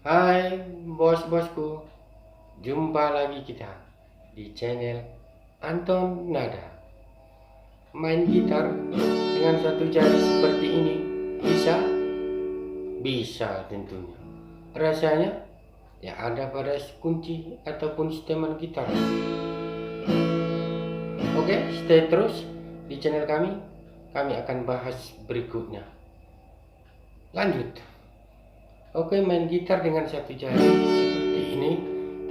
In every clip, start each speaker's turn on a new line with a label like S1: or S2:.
S1: Hai bos-bosku, jumpa lagi kita di channel Anton Nada. Main gitar dengan satu jari seperti ini bisa? Bisa tentunya. Rasanya ya ada pada kunci ataupun setelan gitar. Oke, stay terus di channel kami. Kami akan bahas berikutnya. Lanjut. Oke, main gitar dengan satu jari seperti ini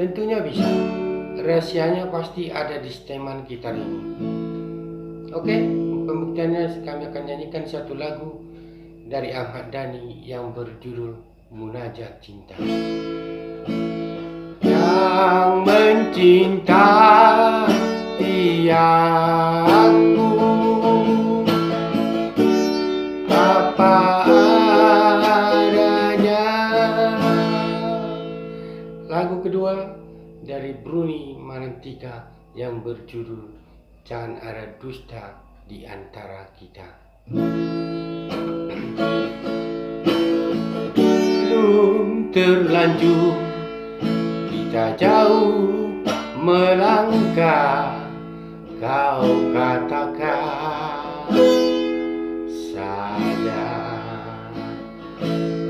S1: tentunya bisa. Rahasianya pasti ada di setelan gitar ini. Oke, pembuktiannya kami akan nyanyikan satu lagu dari Ahmad Dhani yang berjudul Munajat Cinta. Yang mencinta aku apa adanya. Lagu kedua dari Bruni Manentika yang berjudul Jangan Ada Dusta di Antara Kita. Belum terlanjur kita jauh melangkah, kau katakan saja.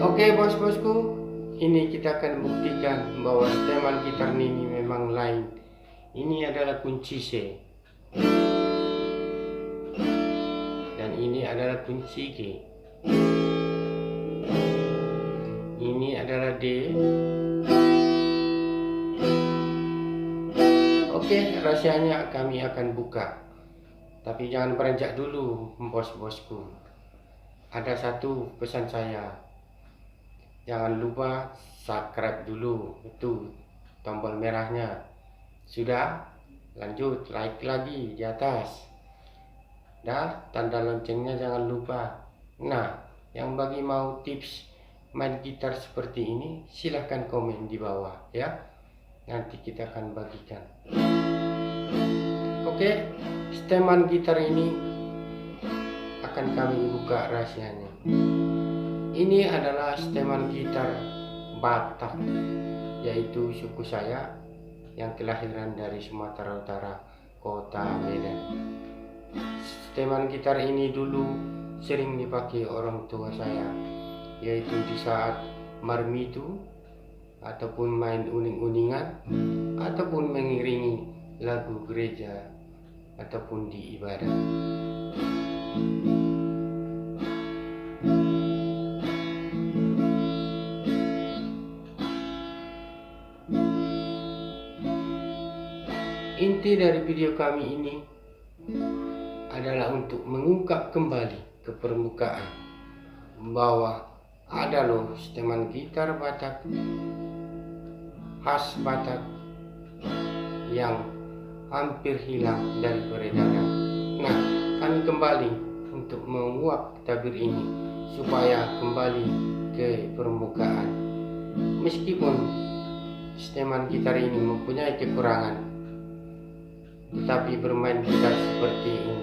S1: Oke bos-bosku, ini kita akan buktikan bahwa setelan gitar ini memang lain. Ini adalah kunci C dan ini adalah kunci G. Ini adalah D. Oke, rahasianya kami akan buka. Tapi jangan beranjak dulu bos-bosku. Ada satu pesan saya. Jangan lupa subscribe dulu. Itu tombol merahnya. Sudah? Lanjut, like lagi di atas. Dah, tanda loncengnya jangan lupa. Nah, yang bagi mau tips main gitar seperti ini, silahkan komen di bawah ya. Nanti kita akan bagikan. Oke, setelan gitar ini akan kami buka rahasianya. Ini adalah setelan gitar Batak, yaitu suku saya yang kelahiran dari Sumatera Utara, kota Medan. Setelan gitar ini dulu sering dipakai orang tua saya, yaitu di saat marmitu ataupun main uning-uningan ataupun mengiringi lagu gereja ataupun di ibadah. Inti dari video kami ini adalah untuk mengungkap kembali ke permukaan bahwa ada loh setelan gitar Batak khas Batak yang hampir hilang dari peredaran. Nah, kami kembali untuk menguak tabir ini supaya kembali ke permukaan. Meskipun setelan gitar ini mempunyai kekurangan, tetapi bermain gitar seperti ini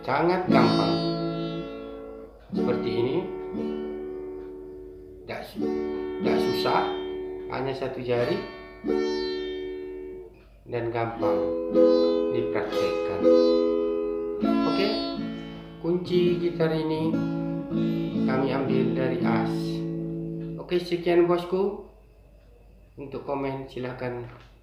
S1: sangat gampang. Seperti ini, tidak susah, hanya satu jari dan gampang dipraktekkan. Oke, kunci gitar ini kami ambil dari as. Oke, sekian bosku. Untuk komen silahkan